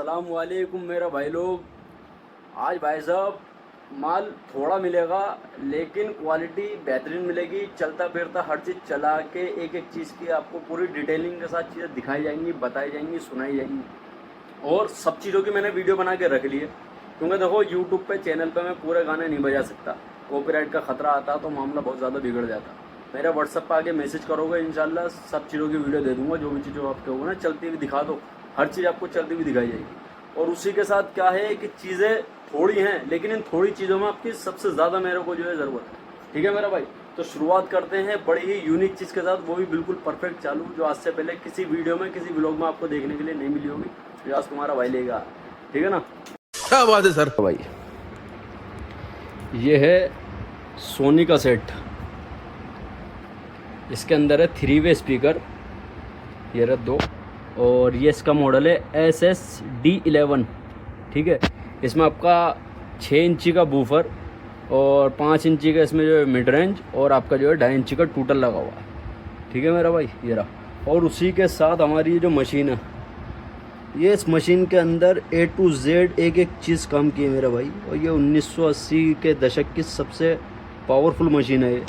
अस्सलाम वालेकुम मेरा भाई लोग। आज भाई साहब माल थोड़ा मिलेगा लेकिन क्वालिटी बेहतरीन मिलेगी। चलता फिरता हर चीज़ चला के एक एक चीज़ की आपको पूरी डिटेलिंग के साथ चीज़ें दिखाई जाएंगी, बताई जाएंगी, सुनाई जाएंगी। और सब चीज़ों की मैंने वीडियो बना के रख ली है, क्योंकि देखो यूट्यूब पे चैनल पे मैं पूरे गाने नहीं बजा सकता, कॉपीराइट का ख़तरा आता तो मामला बहुत ज़्यादा बिगड़ जाता। मेरा व्हाट्सअप पर आके मैसेज करोगे, इंशाल्लाह सब चीज़ों की वीडियो दे दूँगा। जो भी चीज़ों आपके होगा ना चलती हुई दिखा दो, हर चीज़ आपको चलती हुई दिखाई जाएगी। और उसी के साथ क्या है कि चीज़ें थोड़ी हैं लेकिन इन थोड़ी चीज़ों में आपकी सबसे ज़्यादा मेरे को जो है ज़रूरत है। ठीक है मेरा भाई, तो शुरुआत करते हैं बड़ी ही यूनिक चीज़ के साथ, वो भी बिल्कुल परफेक्ट चालू, जो आज से पहले किसी वीडियो में किसी ब्लॉग में आपको देखने के लिए नहीं मिली होगी, जो आज तुम्हारा भाई लेगा। ठीक है ना, क्या बात है सर भाई। ये है सोनी का सेट, इसके अंदर है 3 वे स्पीकर, ये रहे 2, और ये इसका मॉडल है SSD11। ठीक है, इसमें आपका 6 इंची का बूफर और 5 इंची का इसमें जो है मिड रेंज, और आपका जो है 2.5 इंची का टोटल लगा हुआ है। ठीक है मेरा भाई, ये रहा। और उसी के साथ हमारी ये जो मशीन है, ये इस मशीन के अंदर A to Z एक एक चीज़ काम की है मेरा भाई। और ये 1980 के दशक की सबसे पावरफुल मशीन है। ये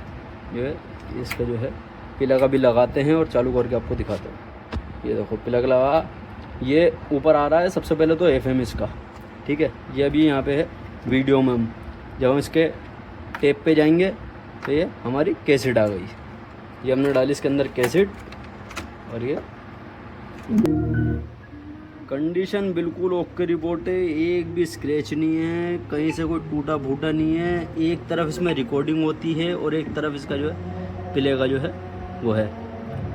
जो है इसका जो है प्लग अभी लगाते हैं और चालू करके आपको दिखाते हैं। ये देखो प्लग लगा, ये ऊपर आ रहा है सबसे पहले तो FM इसका। ठीक है, ये अभी यहाँ पे है वीडियो में। हम जब हम इसके टेप पे जाएंगे तो ये हमारी कैसेट आ गई, ये हमने डाली इसके अंदर कैसेट। और ये कंडीशन बिल्कुल ओके रिपोर्ट है, एक भी स्क्रैच नहीं है, कहीं से कोई टूटा फूटा नहीं है। एक तरफ इसमें रिकॉर्डिंग होती है और एक तरफ इसका जो है प्ले का जो है वो है।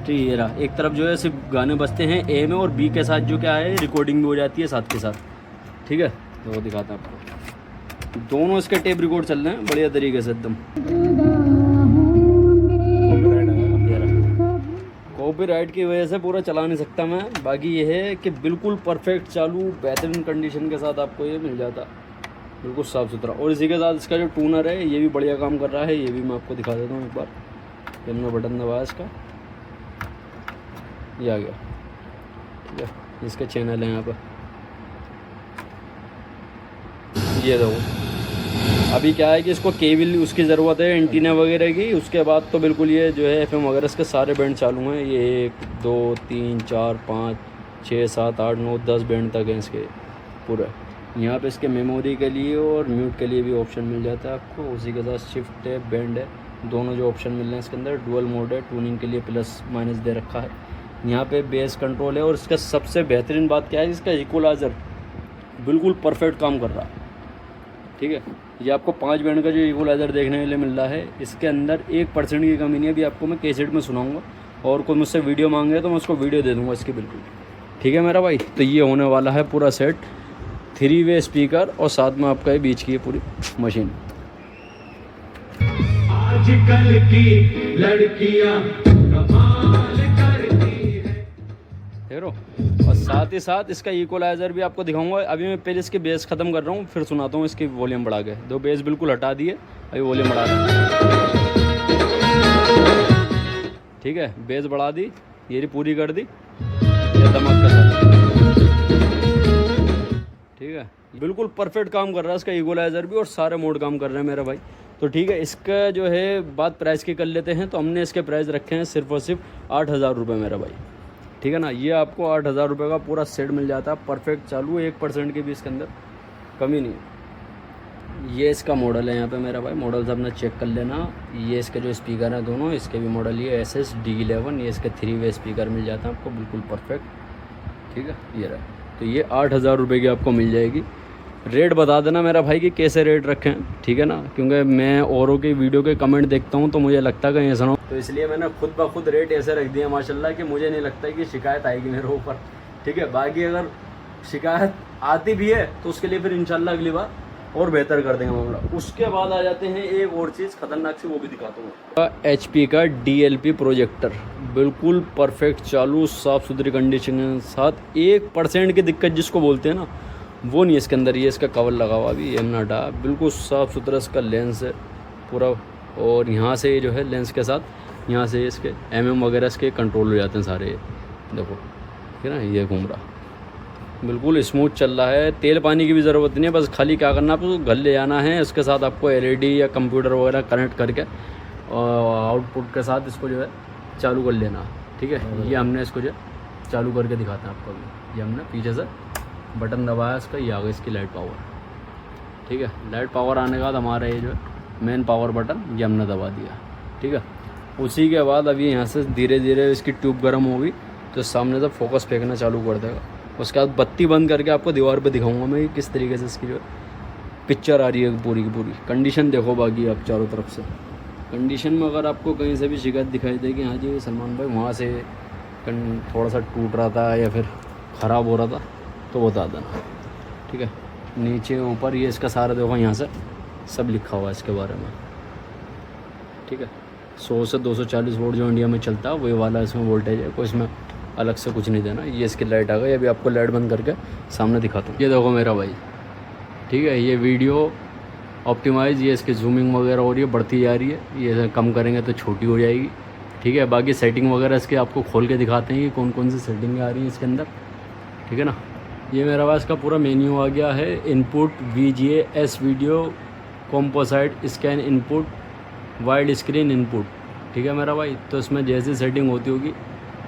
तो ये रहा, एक तरफ जो है सिर्फ गाने बजते हैं A में, और B के साथ जो क्या है रिकॉर्डिंग भी हो जाती है साथ के साथ। ठीक है, तो वो दिखाता हूँ आपको। दोनों इसके टेप रिकॉर्ड चल रहे हैं बढ़िया तरीके से एकदम। कॉपीराइट की वजह से पूरा चला नहीं सकता मैं, बाकी ये है कि बिल्कुल परफेक्ट चालू बेहतरीन कंडीशन के साथ आपको ये मिल जाता, बिल्कुल साफ़ सुथरा। और इसी के साथ इसका जो टूनर है ये भी बढ़िया काम कर रहा है, ये भी मैं आपको दिखा देता हूँ एक बार। ये हमने बटन दबाया इसका, ये आ गया। ठीक है, इसके चैनल है यहाँ पर, ये देखो। अभी क्या है कि इसको केबल उसकी ज़रूरत है, एंटीना वगैरह की। उसके बाद तो बिल्कुल ये जो है FM वगैरह इसके सारे बैंड चालू हैं। ये 1 2 3 4 5 6 7 8 9 10 बैंड तक हैं इसके पूरा। यहाँ पे इसके मेमोरी के लिए और म्यूट के लिए भी ऑप्शन मिल जाता है आपको। उसी के साथ शिफ्ट है, बैंड है, दोनों जो ऑप्शन मिल रहे हैं इसके अंदर। डुअल मोड है, ट्यूनिंग के लिए प्लस माइनस दे रखा है। यहाँ पे बेस कंट्रोल है, और इसका सबसे बेहतरीन बात क्या है, इसका इक्वलाइज़र बिल्कुल परफेक्ट काम कर रहा है। ठीक है, ये आपको 5 बैंड का जो इक्वलाइज़र देखने के लिए मिल रहा है, इसके अंदर 1% की कमी नहीं है। अभी आपको मैं कैसेट में सुनाऊंगा, और कोई मुझसे वीडियो मांगे तो मैं उसको वीडियो दे दूंगा इसकी बिल्कुल। ठीक है मेरा भाई, तो ये होने वाला है पूरा सेट, 3 वे स्पीकर और साथ में आपका ये बीच की है पूरी मशीन। आजकल की लड़कियां कमाल करती है, और साथ ही साथ इसका इक्वलाइज़र भी आपको दिखाऊंगा। अभी मैं पहले इसके बेस ख़त्म कर रहा हूँ, फिर सुनाता हूँ इसकी वॉल्यूम बढ़ा के। दो बेस बिल्कुल हटा दिए, अभी वॉल्यूम बढ़ा रहा हूँ। ठीक है, बेस बढ़ा दी, ये पूरी कर दी, ये दमाग का साथ। ठीक है, बिल्कुल परफेक्ट काम कर रहा है इसका इक्वलाइज़र भी, और सारे मोड काम कर रहे हैं मेरा भाई। तो ठीक है, इसका जो है बात प्राइस की कर लेते हैं। तो हमने इसके प्राइस रखे हैं सिर्फ और सिर्फ 8,000 रुपये मेरा भाई। ठीक है ना, ये आपको 8,000 रुपये का पूरा सेट मिल जाता है, परफेक्ट चालू, 1% की भी इसके अंदर कमी नहीं है। ये इसका मॉडल है यहाँ पे मेरा भाई, मॉडल से अपना चेक कर लेना। ये इसके जो स्पीकर हैं दोनों, इसके भी मॉडल ये SSD11, ये इसके 3 वे स्पीकर मिल जाता है आपको बिल्कुल परफेक्ट। ठीक है, ये रहा। तो ये 8,000 रुपये की आपको मिल जाएगी। रेट बता देना मेरा भाई कि कैसे रेट रखें, ठीक है ना, क्योंकि मैं औरों के वीडियो के कमेंट देखता हूँ तो मुझे लगता है कहीं ऐसा ना, तो इसलिए मैंने खुद ब खुद रेट ऐसे रख दिया माशाल्लाह कि मुझे नहीं लगता है कि शिकायत आएगी मेरे ऊपर। ठीक है, बाकी अगर शिकायत आती भी है तो उसके लिए फिर इंशाल्लाह अगली बार और बेहतर कर देंगे मामला। उसके बाद आ जाते हैं एक और चीज़ खतरनाक सी, वो भी दिखाता हूँ। HP का DLP प्रोजेक्टर बिल्कुल परफेक्ट चालू, साफ़ सुथरी कंडीशन के साथ। 1% की दिक्कत जिसको बोलते हैं ना, वो नहीं है इसके अंदर। ये इसका कवर लगा हुआ अभी एम नाटा, बिल्कुल साफ़ सुथरा इसका लेंस है पूरा। और यहाँ से जो है लेंस के साथ यहाँ से इसके MM वगैरह इसके कंट्रोल हो जाते हैं सारे। देखो ठीक है ना, ये घूम रहा, बिल्कुल स्मूथ चल रहा है, तेल पानी की भी ज़रूरत नहीं है, बस खाली क्या करना है आपको घर ले जाना है, इसके साथ आपको एलईडी या कंप्यूटर वगैरह कनेक्ट करके और आउटपुट के साथ इसको जो है चालू कर लेना। ठीक है, ये हमने इसको जो है चालू करके दिखाते हैं आपको अभी। ये हमने पीछे से बटन दबाया इसका, ये आ गई इसकी लाइट पावर। ठीक है, लाइट पावर आने के बाद हमारा ये जो है मेन पावर बटन ये हमने दबा दिया। ठीक है, उसी के बाद अभी यहाँ से धीरे धीरे इसकी ट्यूब गर्म होगी तो सामने से फोकस फेंकना चालू कर देगा। उसके बाद बत्ती बंद करके आपको दीवार पे दिखाऊंगा मैं किस तरीके से इसकी जो पिक्चर आ रही है पूरी की पूरी। कंडीशन देखो बाकी आप चारों तरफ से, कंडीशन में अगर आपको कहीं से भी शिकायत दिखाई देगी, हाँ जी सलमान भाई वहाँ से थोड़ा सा टूट रहा था या फिर ख़राब हो रहा था तो बता देना। ठीक है, नीचे ऊपर ये इसका सारा देखो, यहाँ से सब लिखा हुआ है इसके बारे में। ठीक है, 100 से 240 वोल्ट जो इंडिया में चलता है वही वाला इसमें वोल्टेज है, कोई इसमें अलग से कुछ नहीं देना। ये इसकी लाइट आ गई, अभी आपको लाइट बंद करके सामने दिखाता हूँ। ये देखो मेरा भाई, ठीक है, ये वीडियो ऑप्टिमाइज, ये इसकी जूमिंग वगैरह हो रही है, बढ़ती जा रही है, ये कम करेंगे तो छोटी हो जाएगी। ठीक है, बाकी सेटिंग वगैरह इसके आपको खोल के दिखाते हैं कि कौन कौन सी सेटिंग आ रही है इसके अंदर। ठीक है ना, ये मेरा पास का पूरा मेन्यू आ गया है। Input VGA S video composite scan input wide screen input. ठीक है मेरा भाई, तो इसमें जैसी सेटिंग होती होगी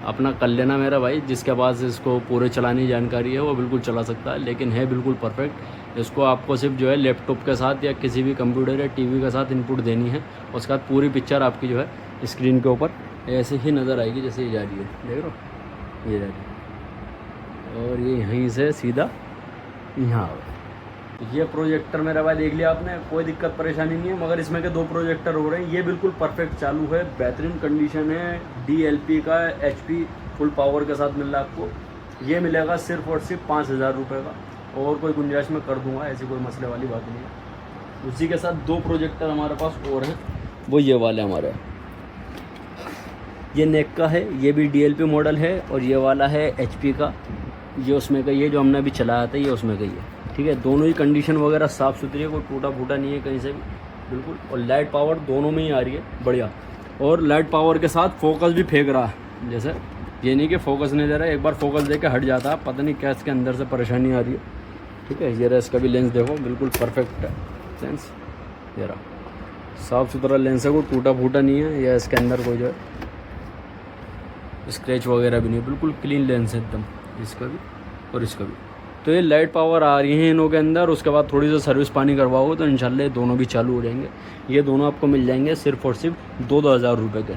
अपना कर लेना मेरा भाई। जिसके पास इसको पूरे चलाने की जानकारी है वो बिल्कुल चला सकता है, लेकिन है बिल्कुल परफेक्ट। इसको आपको सिर्फ जो है लैपटॉप के साथ या किसी भी कंप्यूटर या टीवी के साथ इनपुट देनी है, उसके बाद पूरी पिक्चर आपकी जो है स्क्रीन के ऊपर ऐसे ही नज़र आएगी जैसे ये जा रही है, देख रहे हो ये जा रही है, और ये यहीं से सीधा यहाँ। ये प्रोजेक्टर मेरा भाई देख लिया आपने, कोई दिक्कत परेशानी नहीं है, मगर इसमें के 2 प्रोजेक्टर हो रहे हैं। ये बिल्कुल परफेक्ट चालू है, बेहतरीन कंडीशन है, DLP का HP फुल पावर के साथ मिल रहा है आपको। ये मिलेगा सिर्फ और सिर्फ 5000 रुपये का, और कोई गुंजाइश में कर दूंगा, ऐसी कोई मसले वाली बात नहीं है। उसी के साथ 2 प्रोजेक्टर हमारे पास और हैं, वो ये वाले हमारे, ये नेक का है, ये भी DLP मॉडल है, और ये वाला है HP का, ये उसमें का, ये जो हमने अभी चलाया था ये उसमें का ही है। ठीक है, दोनों ही कंडीशन वगैरह साफ़ सुथरी है, कोई टूटा फूटा नहीं है कहीं से भी बिल्कुल। और लाइट पावर दोनों में ही आ रही है बढ़िया, और लाइट पावर के साथ फोकस भी फेंक रहा है, जैसे ये नहीं कि फोकस नहीं दे रहा है, एक बार फोकस दे के हट जाता है, पता नहीं क्या इसके अंदर से परेशानी आ रही है। ठीक है, ये रहा इसका भी लेंस देखो, बिल्कुल परफेक्ट है लेंस, ये रहा साफ़ सुथरा लेंस है, कोई टूटा फूटा नहीं है, या इसके अंदर कोई जो है स्क्रैच वगैरह भी नहीं है, बिल्कुल क्लीन लेंस है एकदम, इसका भी और इसका भी। तो ये लाइट पावर आ रही है इनों के अंदर, उसके बाद थोड़ी सी सर्विस पानी करवाओगे तो इंशाल्लाह दोनों भी चालू हो जाएंगे। ये दोनों आपको मिल जाएंगे सिर्फ और सिर्फ 2-2 हज़ार रुपये के।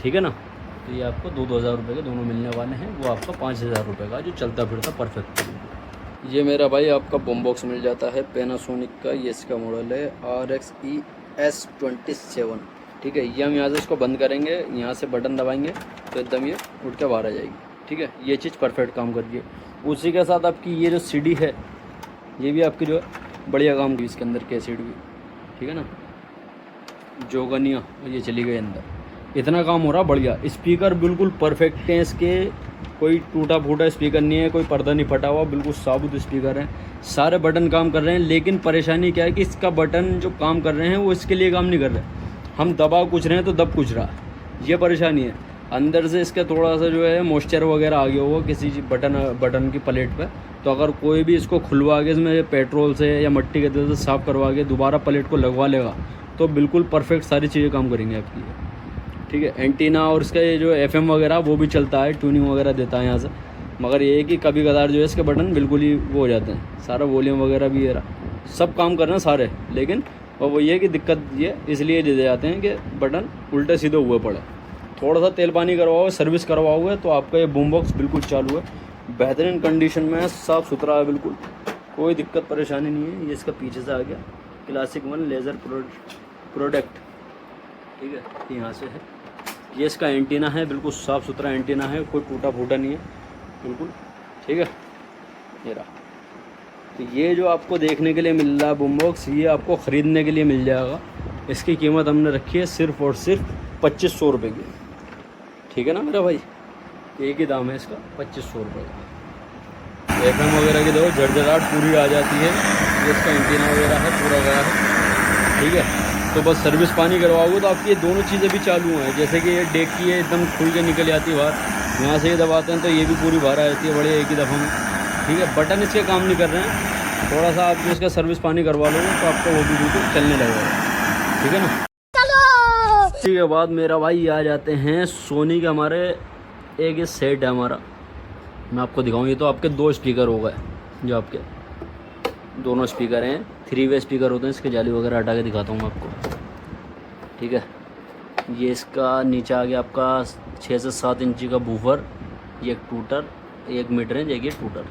ठीक है ना, तो ये आपको 2-2 हज़ार रुपये के दोनों मिलने वाले हैं, वो आपका 5000 रुपये का जो चलता फिरता परफेक्ट। ये मेरा भाई आपका बम बॉक्स मिल जाता है पैनासोनिक का, ये इसका मॉडल है RXE S27। ठीक है, ये हम यहाँ से इसको बंद करेंगे, यहाँ से बटन दबाएंगे तो एकदम ये उठ के बाहर आ जाएगी। ठीक है, ये चीज़ परफेक्ट काम कर रही है। उसी के साथ आपकी ये जो CD है, ये भी आपकी जो है बढ़िया काम की, इसके अंदर कैसेट भी। ठीक है ना, जोगनिया, ये चली गई अंदर, इतना काम हो रहा बढ़िया। स्पीकर बिल्कुल परफेक्ट हैं इसके, कोई टूटा फूटा स्पीकर नहीं है, कोई पर्दा नहीं फटा हुआ, बिल्कुल साबुत स्पीकर हैं, सारे बटन काम कर रहे हैं। लेकिन परेशानी क्या है कि इसका बटन जो काम कर रहे हैं वो इसके लिए काम नहीं कर रहे, हम दबा कुछ रहे हैं तो दब कुछ रहा, ये परेशानी है। अंदर से इसका थोड़ा सा जो है मॉइस्चर वगैरह आ गया होगा किसी बटन की प्लेट पे, तो अगर कोई भी इसको खुलवा के इसमें पेट्रोल से या मिट्टी के तेल से साफ़ करवा के दोबारा प्लेट को लगवा लेगा तो बिल्कुल परफेक्ट सारी चीज़ें काम करेंगी आपकी। ठीक है, एंटीना और इसका ये जो FM वगैरह वो भी चलता है, ट्यूनिंग वगैरह देता है यहाँ से, मगर ये है कि कभी कदार जो है इसके बटन बिल्कुल ही वो हो जाते हैं, सारा वॉल्यूम वगैरह भी ये रहा, सब काम कर रहे हैं सारे, लेकिन वो ये है कि दिक्कत ये इसलिए दे जाते हैं कि बटन उल्टे सीधे हुए पड़े। थोड़ा सा तेल पानी करवाओगे, सर्विस करवाओगे तो आपका ये बूम बॉक्स बिल्कुल चालू है, बेहतरीन कंडीशन में है, साफ़ सुथरा है बिल्कुल, कोई दिक्कत परेशानी नहीं है। ये इसका पीछे से आ गया क्लासिक 1 लेज़र प्रोडक्ट। ठीक है, यहाँ से है, ये इसका एंटीना है, बिल्कुल साफ़ सुथरा एंटीना है, कोई टूटा फूटा नहीं है बिल्कुल। ठीक है, ये रहा। तो ये जो आपको देखने के लिए मिल रहा है बूम बॉक्स, ये आपको ख़रीदने के लिए मिल जाएगा। इसकी कीमत हमने रखी है सिर्फ और सिर्फ 2500 रुपये की। ठीक है ना मेरा भाई, एक ही दाम है इसका 2500 रुपये का। FM वगैरह की देखो झड़झड़ाहट पूरी आ जाती है, ये इसका एंटीना वगैरह है पूरा गया है। ठीक है, तो बस सर्विस पानी करवाओगे तो आपकी ये दोनों चीज़ें भी चालू हैं, जैसे कि ये डेक की है एकदम खुल के निकल जाती है बाहर, यहाँ से ये दबाते हैं तो ये भी पूरी बाहर आ जाती है बढ़िया एक ही दफ़ा में। ठीक है। बटन इसके काम नहीं कर रहे हैं, थोड़ा सा आप जो इसका सर्विस पानी करवा लोगे तो आपका वो भी बिल्कुल चलने लगेगा, ठीक है ना। इसी के बाद मेरा भाई आ जाते हैं सोनी के हमारे एक ये सेट है हमारा, मैं आपको दिखाऊँ। ये तो आपके 2 स्पीकर हो गए, जो आपके दोनों स्पीकर हैं, 3 वे स्पीकर होते हैं। इसके जाली वगैरह हटा के दिखाता हूँ मैं आपको, ठीक है। ये इसका नीचे आ गया आपका 6 से 7 इंची का बूफर, ये एक टूटर, एक मिड रेंज, एक ये टूटर,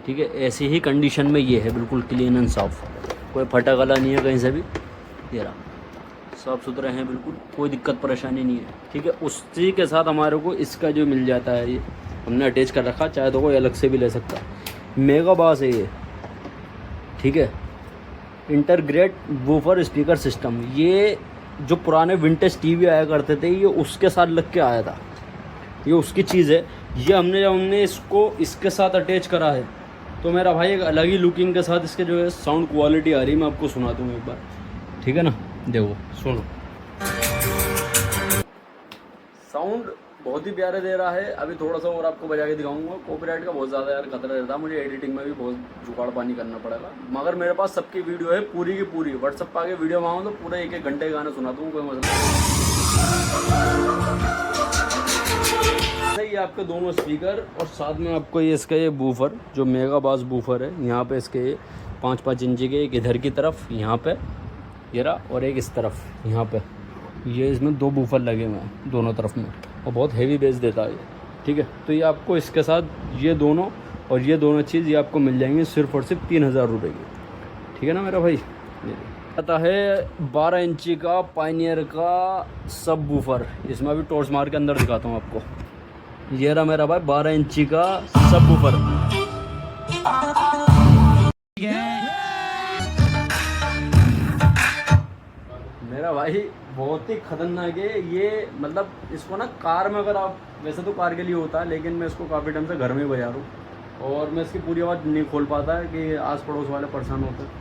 ठीक है। ऐसी ही कंडीशन में ये है, बिल्कुल क्लीन एंड साफ़, कोई फटा गला नहीं है कहीं से भी, ये रहा, साफ़ सुथरे हैं बिल्कुल, कोई दिक्कत परेशानी नहीं है, ठीक है। उसी के साथ हमारे को इसका जो मिल जाता है, ये हमने अटैच कर रखा, चाहे तो कोई अलग से भी ले सकता है। मेगा बास है ये, ठीक है, इंटरग्रेट वूफर स्पीकर सिस्टम। ये जो पुराने विंटेज टीवी आया करते थे, ये उसके साथ लग के आया था, ये उसकी चीज़ है। ये हमने इसको इसके साथ अटैच करा है, तो मेरा भाई एक अलग ही लुकिंग के साथ इसके जो है साउंड क्वालिटी आ रही है। मैं आपको सुनाता हूँ एक बार, ठीक है ना, देखो सुनो, साउंड बहुत ही प्यारे दे रहा है। अभी थोड़ा सा और आपको बजा के दिखाऊंगा। कॉपीराइट का बहुत ज़्यादा यार खतरा रहता है, मुझे एडिटिंग में भी बहुत जुगाड़ पानी करना पड़ेगा, मगर मेरे पास सबकी वीडियो है पूरी की पूरी। व्हाट्सअप पर आके वीडियो मांगो तो पूरा 1-1 घंटे गाना सुना दूँ, कोई मसला नहीं। ये आपके दोनों स्पीकर और साथ में आपको ये इसका ये बूफर, जो मेगा बास बूफर है, यहाँ पे इसके 5-5 इंची के, एक इधर की तरफ यहाँ पे ये रहा, और एक इस तरफ यहाँ पे, ये इसमें 2 बूफर लगे हुए हैं दोनों तरफ में, और बहुत हेवी बेस देता है ये, ठीक है। तो ये आपको इसके साथ ये दोनों और ये दोनों चीज़ ये आपको मिल जाएंगी सिर्फ और सिर्फ 3000 रुपये की, ठीक है ना मेरा भाई। आता है 12 इंची का पायनियर का सब बूफर, इसमें अभी टॉर्च मार के अंदर दिखाता हूँ आपको। ये रहा मेरा भाई 12 इंची का सब बूफर, मेरा भाई बहुत ही खतरनाक है ये। मतलब इसको ना कार में, अगर आप, वैसे तो कार के लिए होता है, लेकिन मैं इसको काफ़ी टाइम से घर में ही बजा रहा हूँ, और मैं इसकी पूरी आवाज़ नहीं खोल पाता है कि आस पड़ोस वाले परेशान होते हैं।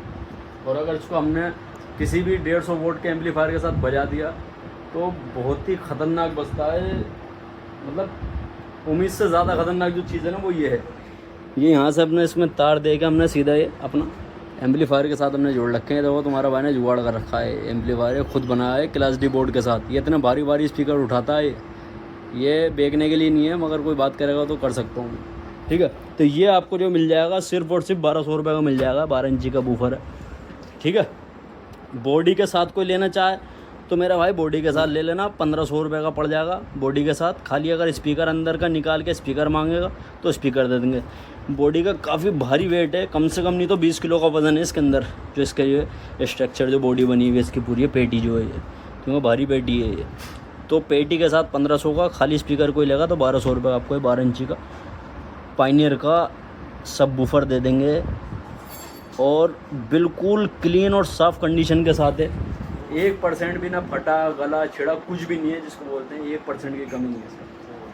और अगर इसको हमने किसी भी 150 वोल्ट के एम्पलीफायर के साथ बजा दिया तो बहुत ही ख़तरनाक बजता है। मतलब उम्मीद से ज़्यादा ख़तरनाक जो चीज़ है ना वो ये है। ये यहाँ से अपने इसमें तार दे के हमने सीधा ये अपना एम्पलीफायर के साथ हमने जोड़ रखे हैं। तो वो तुम्हारा भाई ने जुगाड़ कर रखा है, एम्पलीफायर खुद बनाया है क्लास डी बोर्ड के साथ। ये इतना भारी भारी स्पीकर उठाता है, ये बेचने के लिए नहीं है, मगर कोई बात करेगा तो कर सकता हूँ, ठीक है। तो ये आपको जो मिल जाएगा सिर्फ और सिर्फ 1200 रुपये का मिल जाएगा। 12 इंची का बूफर है, ठीक है। बॉडी के साथ कोई लेना चाहे तो मेरा भाई बॉडी के साथ ले लेना, 1500 रुपये का पड़ जाएगा बॉडी के साथ। खाली अगर स्पीकर अंदर का निकाल के स्पीकर मांगेगा तो स्पीकर दे देंगे। बॉडी का काफ़ी भारी वेट है, कम से कम नहीं तो 20 किलो का वज़न है इसके अंदर। जो इसका ये स्ट्रक्चर, जो बॉडी बनी हुई है इसकी पूरी, पेटी जो है ये, क्योंकि भारी पेटी है ये। तो पेटी के साथ 1500 का, खाली स्पीकर कोई लेगा तो 1200 रुपये आपको 12 इंची का पायनियर का सब बूफर दे देंगे, और बिल्कुल क्लीन और साफ़ कंडीशन के साथ है। 1% भी ना फटा गला छिड़ा कुछ भी नहीं है, जिसको बोलते हैं 1% की कमी नहीं है इसका,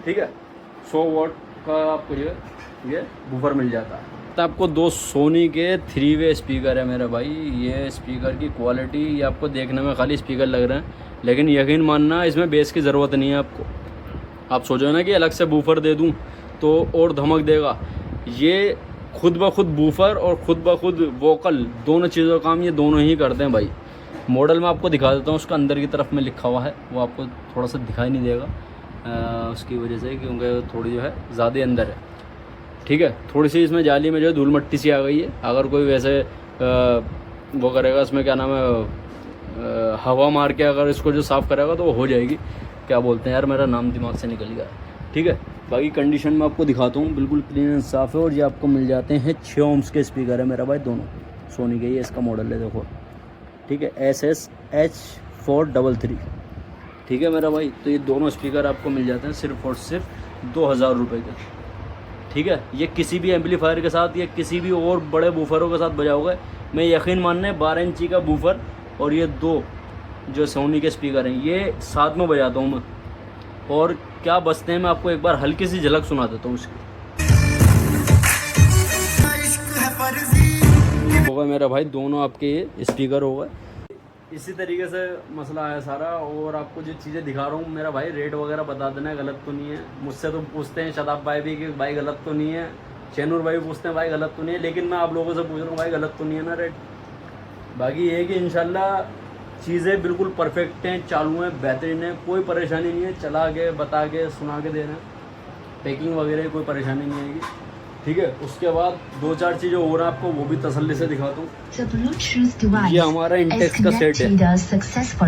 ठीक है। 100 वाट का आपको ये बूफर मिल जाता है। तो आपको 2 सोनी के 3 वे स्पीकर है मेरे भाई। ये स्पीकर की क्वालिटी, ये आपको देखने में खाली स्पीकर लग रहे हैं, लेकिन यकीन मानना इसमें बेस की ज़रूरत नहीं है आपको। आप सोचो ना कि अलग से बूफर दे दूँ तो और धमक देगा, ये खुद ब खुद बूफर और खुद ब खुद वोकल, दोनों चीज़ों का काम ये दोनों ही करते हैं भाई। मॉडल में आपको दिखा देता हूँ, उसका अंदर की तरफ में लिखा हुआ है, वो आपको थोड़ा सा दिखाई नहीं देगा उसकी वजह से, क्योंकि थोड़ी जो है ज़्यादा अंदर है, ठीक है। थोड़ी सी इसमें जाली में जो है धूल मट्टी सी आ गई है। अगर कोई वैसे वो करेगा, इसमें क्या नाम है, हवा मार के अगर इसको जो साफ़ करेगा तो वो हो जाएगी। क्या बोलते हैं यार, मेरा नाम दिमाग से निकल गया, ठीक है। बाकी कंडीशन में आपको दिखाता हूँ, बिल्कुल क्लीन एंड साफ़ है। और ये आपको मिल जाते हैं 6 ओम्स के स्पीकर है मेरा भाई, दोनों सोनी के। ये इसका मॉडल है, देखो, ठीक है, SSH433, ठीक है मेरा भाई। तो ये दोनों स्पीकर आपको मिल जाते हैं सिर्फ और सिर्फ 2000 रुपये के, ठीक है। ये किसी भी एम्पलीफायर के साथ या किसी भी और बड़े बूफरों के साथ बजाओगे, मैं यकीन मानने 12 इंची का बूफर और ये 2 जो सोनी के स्पीकर हैं, ये साथ में बजाता हूँ मैं। और क्या बजते हैं मैं आपको एक बार हल्की सी झलक सुना देता हूँ उसकी। हो गए मेरा भाई दोनों आपके स्पीकर हो गए। इसी तरीके से मसला है सारा। और आपको जो चीज़ें दिखा रहा हूँ मेरा भाई, रेट वगैरह बता देना, गलत तो नहीं है। मुझसे तो पूछते हैं शदाब भाई भी कि भाई गलत तो नहीं है, चैनूर भाई पूछते हैं भाई गलत तो नहीं है, लेकिन मैं आप लोगों से पूछ रहा हूँ भाई गलत तो नहीं है ना रेट। बाकी ये है कि इंशाल्लाह चीज़ें बिल्कुल परफेक्ट हैं, चालू हैं, बेहतरीन है, कोई परेशानी नहीं है। चला के बता के सुना के दे रहे हैं, पैकिंग वगैरह कोई परेशानी नहीं आएगी, ठीक है। उसके बाद 2-4 चीज़ें और आपको वो भी तसल्ली से दिखाता हूँ। ये हमारा इंटेक्स का सेट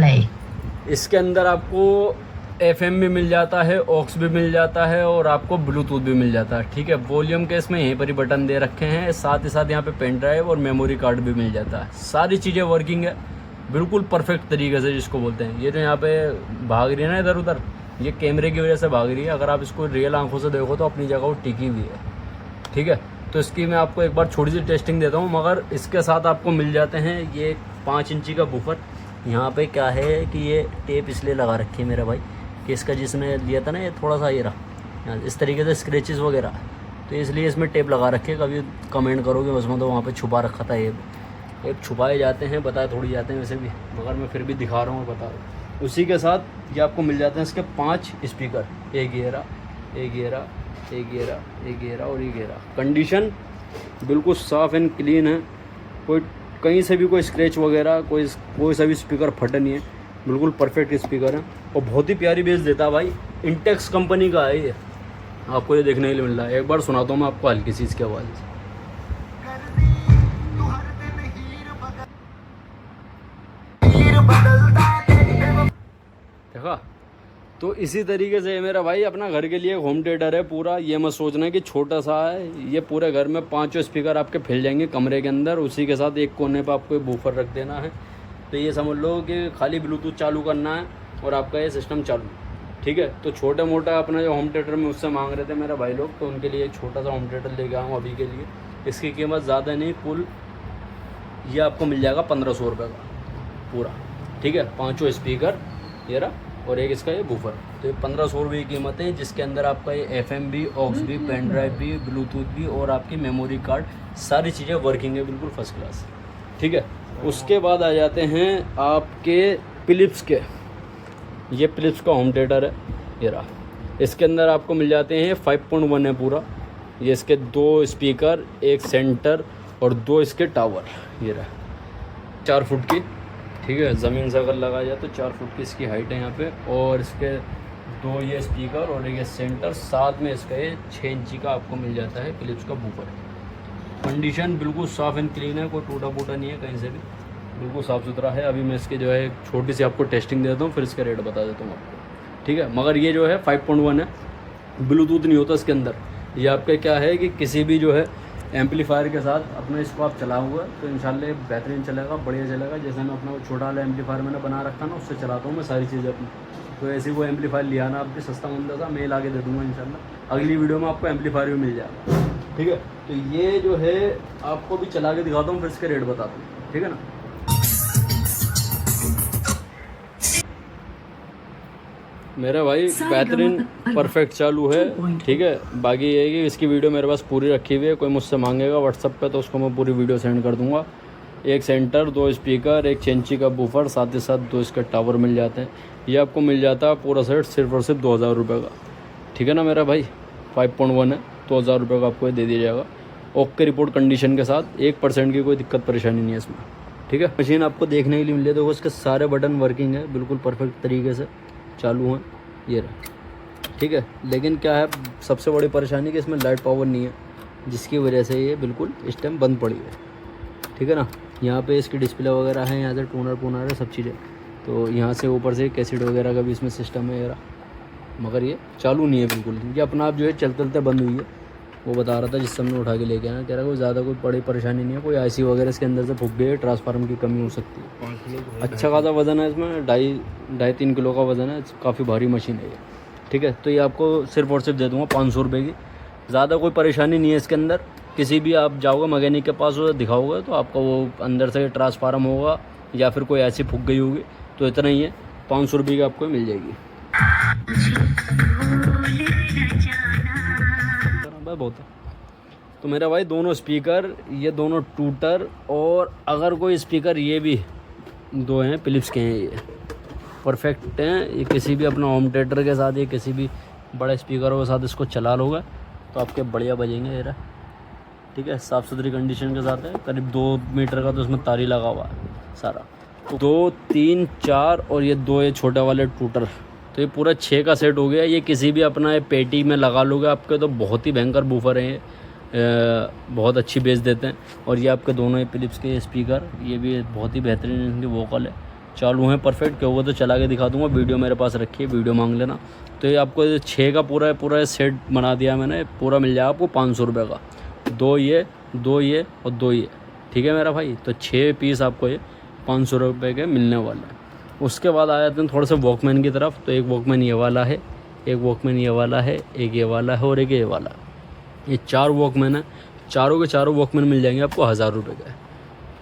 है। इसके अंदर आपको FM भी मिल जाता है, ऑक्स भी मिल जाता है और आपको ब्लूटूथ भी मिल जाता है, ठीक है। वॉल्यूम के इसमें यहीं पर ही बटन दे रखे हैं, साथ ही साथ यहाँ पे पेन ड्राइव और मेमोरी कार्ड भी मिल जाता है। सारी चीज़ें वर्किंग है बिल्कुल परफेक्ट तरीके से, जिसको बोलते हैं। ये जो यहाँ पे भाग रही है ना इधर उधर, ये कैमरे की वजह से भाग रही है। अगर आप इसको रियल आंखों से देखो तो अपनी जगह वो टिकी हुई है, ठीक है। तो इसकी मैं आपको एक बार छोटी सी टेस्टिंग देता हूँ। मगर इसके साथ आपको मिल जाते हैं ये 5 इंची का बूफर। यहाँ पे क्या है कि ये टेप इसलिए लगा रखी है मेरा भाई कि इसका जिसने लिया था ना ये थोड़ा सा ये रहा इस तरीके से स्क्रैचेस वगैरह, तो इसलिए इसमें टेप लगा रखे। कभी कमेंट करोगे उसमें तो वहाँ पे छुपा रखा था ये एक छुपाए जाते हैं, बताए थोड़ी जाते हैं वैसे भी, मगर मैं फिर भी दिखा रहा हूँ और बता रहा हूँ। उसी के साथ ये आपको मिल जाते हैं इसके 5 स्पीकर, एक ये रहा, एक ये रहा, एक ये रहा, एक ये रहा और एक ये रहा। कंडीशन बिल्कुल साफ़ एंड क्लीन है, कोई कहीं से भी कोई स्क्रैच वगैरह कोई सा भी स्पीकर फटा नहीं है, बिल्कुल परफेक्ट स्पीकर है और बहुत ही प्यारी बेस देता है भाई। इंटेक्स कंपनी का है ये, आपको ये देखने के लिए मिल रहा है। एक बार सुनाता हूँ मैं आपको हल्की सी इसकी आवाज़। देखा, तो इसी तरीके से मेरा भाई अपना घर के लिए होम थिएटर है पूरा। ये मत सोचना कि छोटा सा है, ये पूरे घर में 5 स्पीकर आपके फैल जाएंगे कमरे के अंदर। उसी के साथ एक कोने पर आपको बूफर रख देना है, तो ये समझ लो कि खाली ब्लूटूथ चालू करना है और आपका ये सिस्टम चालू, ठीक है। तो छोटा मोटा अपना जो होम थिएटर में उससे मांग रहे थे मेरा भाई लोग, तो उनके लिए एक छोटा सा होम थिएटर लेके आऊँ अभी के लिए। इसकी कीमत ज़्यादा नहीं, कुल ये आपको मिल जाएगा 1500 रुपये का पूरा, ठीक है। 5 स्पीकर ये रहा और एक इसका ये बूफर, तो ये 1500 रुपये की कीमत है, जिसके अंदर आपका ये FM भी, ऑक्स भी, पेन ड्राइव भी, ब्लूटूथ भी और आपकी मेमोरी कार्ड, सारी चीज़ें वर्किंग है बिल्कुल फर्स्ट क्लास, ठीक है। उसके बाद आ जाते हैं आपके फिलिप्स के। ये फिलिप्स का होम थिएटर है, ये रहा। इसके अंदर आपको मिल जाते हैं 5.1 है पूरा। ये इसके 2 स्पीकर, एक सेंटर और 2 इसके टावर, ये रहा 4 फुट की, ठीक है। ज़मीन से अगर लगाया जाए तो 4 फुट की इसकी हाइट है यहाँ पे। और इसके 2 ये स्पीकर और एक सेंटर, साथ में इसका ये 6 इंची का आपको मिल जाता है फिलिप्स का बूफर। कंडीशन बिल्कुल साफ़ एंड क्लीन है, कोई टूटा फूटा नहीं है कहीं से भी, बिल्कुल साफ़ सुथरा है। अभी मैं इसके जो है एक छोटी सी आपको टेस्टिंग देता हूँ, फिर इसका रेट बता देता हूँ आपको, ठीक है। मगर ये जो है 5.1 है, ब्लूटूथ नहीं होता इसके अंदर। ये आपका क्या है कि किसी भी जो है एम्पलीफायर के साथ अपना इसको आप चला हुआ तो इंशाल्लाह बेहतरीन चलेगा, बढ़िया चलेगा। जैसे मैं अपना छोटा वाला एम्पलीफायर मैंने बना रखा ना, उससे चलाता हूँ मैं सारी चीज़ें अपनी। तो ऐसे वो एम्पलीफायर लिया ना आपके सस्ता मंदा सा, मैं ला के दे दूँगा इंशाल्लाह। अगली वीडियो में आपको एम्पलीफायर भी मिल जाएगा, ठीक है। तो ये जो है आपको भी चला के दिखाता हूँ, फिर इसके रेट बताता हूँ, ठीक है ना। मेरा भाई बेहतरीन परफेक्ट चालू है, ठीक है। बाकी ये है कि इसकी वीडियो मेरे पास पूरी रखी हुई है, कोई मुझसे मांगेगा व्हाट्सअप पे तो उसको मैं पूरी वीडियो सेंड कर दूंगा। एक सेंटर, 2 स्पीकर, एक 6 इंची का बूफर, साथ ही साथ 2 इसके टावर मिल जाते हैं। ये आपको मिल जाता है पूरा सेट सिर्फ और सिर्फ 2000 रुपये का, ठीक है ना मेरा भाई। 5.1 है, 2000 रुपये का आपको दे दिया जाएगा। ओके रिपोर्ट कंडीशन के साथ, 1% की कोई दिक्कत परेशानी नहीं है इसमें, ठीक है। मशीन आपको देखने के लिए मिल जाए, देखो इसके सारे बटन वर्किंग है बिल्कुल परफेक्ट तरीके से चालू हैं, ये रहा, ठीक है। लेकिन क्या है सबसे बड़ी परेशानी कि इसमें लाइट पावर नहीं है, जिसकी वजह से ये बिल्कुल इस टाइम बंद पड़ी है, ठीक है ना। यहाँ पे इसकी डिस्प्ले वगैरह है, यहाँ से टूनर है सब चीज़ें, तो यहाँ से ऊपर से कैसेट वगैरह का भी इसमें सिस्टम है, ये रहा। मगर ये चालू नहीं है बिल्कुल, ये अपना आप जो है चलते चलते बंद हुई है। वो बता रहा था जिस समय उठा के लेके आना, कह रहा कोई ज़्यादा कोई बड़ी परेशानी नहीं है, कोई IC वगैरह इसके अंदर से फूक गई, ट्रांसफार्मर की कमी हो सकती है। 5 किलो अच्छा खासा वज़न है इसमें, 2.5-3 किलो का वज़न है, काफ़ी भारी मशीन है ये, ठीक है। तो ये आपको सिर्फ और सिर्फ दे दूँगा 500 रुपये की। ज़्यादा कोई परेशानी नहीं है इसके अंदर। किसी भी आप जाओगे मैकेनिक के पास उसे दिखाओगे तो आपका वो अंदर से ट्रांसफार्मर होगा या फिर कोई ऐसी फूक गई होगी, तो इतना ही है, 500 रुपये की आपको मिल जाएगी। बहुत है। तो मेरा भाई दोनों स्पीकर, ये दोनों टूटर, और अगर कोई स्पीकर ये भी 2 हैं फिलिप्स के हैं, ये परफेक्ट हैं। ये किसी भी अपना होम थिएटर के साथ या किसी भी बड़े स्पीकरों के साथ इसको चला लोगे तो आपके बढ़िया बजेंगे। ये ठीक है, साफ़ सुथरी कंडीशन के साथ है। करीब 2 मीटर का तो इसमें तार ही लगा हुआ है सारा। 2, 3, 4 और ये 2 ये छोटे वाले टूटर, तो ये पूरा 6 का सेट हो गया। ये किसी भी अपना पेटी में लगा लोगे आपके तो बहुत ही भयंकर बूफर है ये, बहुत अच्छी बेस देते हैं। और ये आपके दोनों ये फिलिप्स के स्पीकर, ये भी बहुत ही बेहतरीन इनकी वोकल है, चालू हैं परफेक्ट। क्या होगा तो चला के दिखा दूंगा, वीडियो मेरे पास रखी है, वीडियो मांग लेना। तो ये आपको 6 का पूरा सेट बना दिया मैंने, पूरा मिल जाएगा आपको 500 रुपये का। 2 ये और 2 ये, ठीक है मेरा भाई। तो 6 पीस आपको ये 500 रुपये के मिलने वाला है। उसके बाद आ जाते हैं थोड़ा सा वॉकमैन की तरफ। तो एक वॉकमैन ये वाला है, एक वॉकमैन ये वाला है, एक ये वाला है और एक ये वाला। ये 4 वॉकमैन है, चारों के चारों वॉकमैन मिल जाएंगे आपको 1000 रुपये का,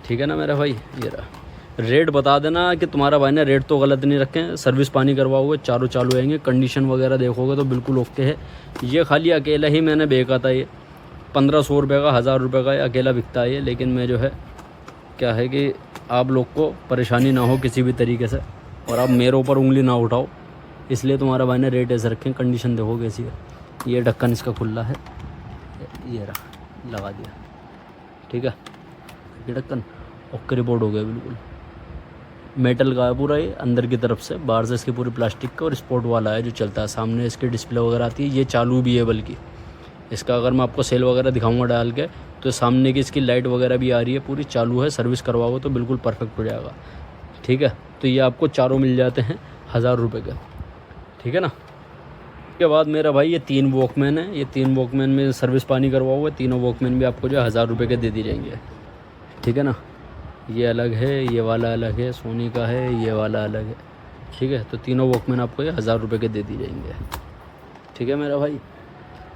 ठीक है ना मेरा भाई। ये रहा रेट, बता देना कि तुम्हारा भाई ने रेट तो गलत नहीं रखें। सर्विस पानी करवाओगे चारों चालू आएंगे, कंडीशन वगैरह देखोगे तो बिल्कुल ओके है। ये खाली अकेला ही मैंने बेचा था, ये 1500 रुपये का, 1000 रुपये का अकेला बिकता है ये। लेकिन मैं जो है क्या है कि आप लोग को परेशानी ना हो किसी भी तरीके से, और आप मेरे ऊपर उंगली ना उठाओ, इसलिए तुम्हारा भाई ने रेट ऐसे रखें। कंडीशन देखो कैसी है। ये ढक्कन इसका खुला है, ये रहा लगा दिया, ठीक है। ये ढक्कन ओके रिपोर्ट हो गया, बिल्कुल मेटल का है पूरा ये अंदर की तरफ से, बाहर से इसकी पूरी प्लास्टिक का और स्पोर्ट वाला है जो चलता है। सामने इसकी डिस्प्ले वगैरह आती है, ये चालू भी है। बल्कि इसका अगर मैं आपको सेल वगैरह दिखाऊंगा डाल के, तो सामने की इसकी लाइट वगैरह भी आ रही है, पूरी चालू है। सर्विस करवाओ तो बिल्कुल परफेक्ट हो जाएगा, ठीक है। तो ये आपको चारों मिल जाते हैं 1000 रुपये का, ठीक है ना। उसके बाद मेरा भाई ये 3 वॉकमैन है, ये 3 वॉकमैन में सर्विस पानी करवाओगे, तीनों वॉकमैन भी आपको जो है 1000 रुपये के दे दी जाएंगे, ठीक है ना। ये अलग है, ये वाला अलग है, सोनी का है, ये वाला अलग है, ठीक है। तो तीनों वॉकमैन आपको ये 1000 रुपये के दे दी जाएंगे, ठीक है मेरा भाई।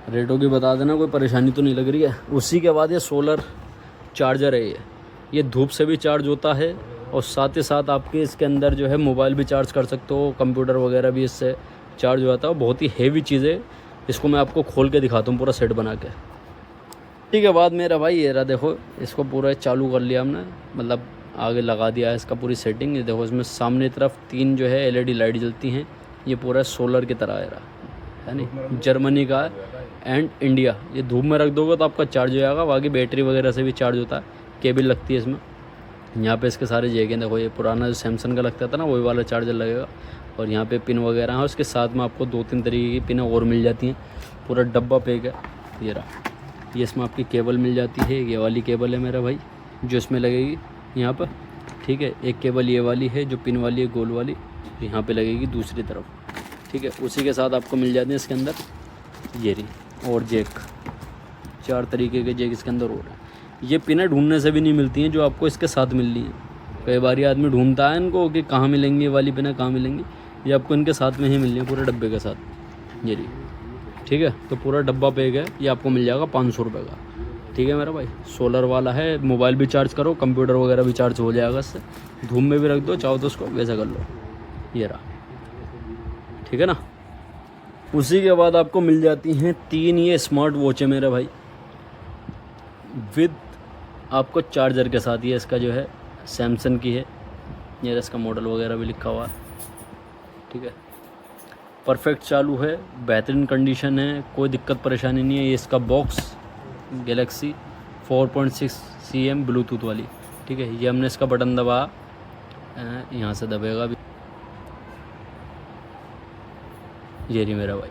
रेटों की बता देना, कोई परेशानी तो नहीं लग रही है। उसी के बाद ये सोलर चार्जर है, ये धूप से भी चार्ज होता है और साथ ही साथ आपके इसके अंदर जो है मोबाइल भी चार्ज कर सकते हो, कंप्यूटर वगैरह भी इससे चार्ज हो जाता है। बहुत ही हेवी चीज़ है, इसको मैं आपको खोल के दिखाता हूँ पूरा सेट बना के। ठीक है, बाद मेरा भाई ये रहा, देखो इसको पूरा चालू कर लिया हमने, मतलब आगे लगा दिया है इसका पूरी सेटिंग। ये देखो इसमें सामने तरफ 3 जो है LED लाइट जलती हैं। ये पूरा सोलर की तरह है नहीं, जर्मनी का एंड इंडिया। ये धूप में रख दोगे तो आपका चार्ज हो जाएगा, बाकी बैटरी वगैरह से भी चार्ज होता है। केबल लगती है इसमें, यहाँ पे इसके सारे जगह देखो, ये पुराना जो सैमसंग का लगता था ना वही वाला चार्जर लगेगा। और यहाँ पे पिन वगैरह है, उसके साथ में आपको 2-3 तरीके की पिन और मिल जाती हैं। पूरा डब्बा पैक है। ये रहा, ये इसमें आपकी केबल मिल जाती है। ये वाली केबल है मेरा भाई जो इसमें लगेगी यहाँ पर, ठीक है। एक केबल ये वाली है जो पिन वाली है, गोल वाली, यहाँ पे लगेगी दूसरी तरफ, ठीक है। उसी के साथ आपको मिल जाते हैं इसके अंदर ये रही और जैक, 4 तरीके के जैक इसके अंदर और है। ये पिनें ढूंढने से भी नहीं मिलती हैं जो आपको इसके साथ मिल रही हैं। कई बार आदमी ढूंढता है इनको कि कहाँ मिलेंगी ये वाली पिनें, कहाँ मिलेंगी। ये आपको इनके साथ में ही मिल रही है पूरे डब्बे के साथ, ये रही, ठीक है। तो पूरा डब्बा पैक है, ये आपको मिल जाएगा 500 रुपये का, ठीक है मेरा भाई। सोलर वाला है, मोबाइल भी चार्ज करो, कंप्यूटर वगैरह भी चार्ज हो जाएगा इससे। धूप में भी रख दो, चाहो तो उसको वैसा कर लो। ये रहा, ठीक है ना। उसी के बाद आपको मिल जाती हैं 3 ये स्मार्ट वॉच है मेरा भाई, विद आपको चार्जर के साथ। ये इसका जो है सैमसंग की है, ये इसका मॉडल वगैरह भी लिखा हुआ है, ठीक है। परफेक्ट चालू है, बेहतरीन कंडीशन है, कोई दिक्कत परेशानी नहीं है। ये इसका बॉक्स गैलेक्सी 4.6 cm ब्लूटूथ वाली, ठीक है। ये हमने इसका बटन दबाया, यहाँ से दबेगा अभी, ये रही मेरा भाई,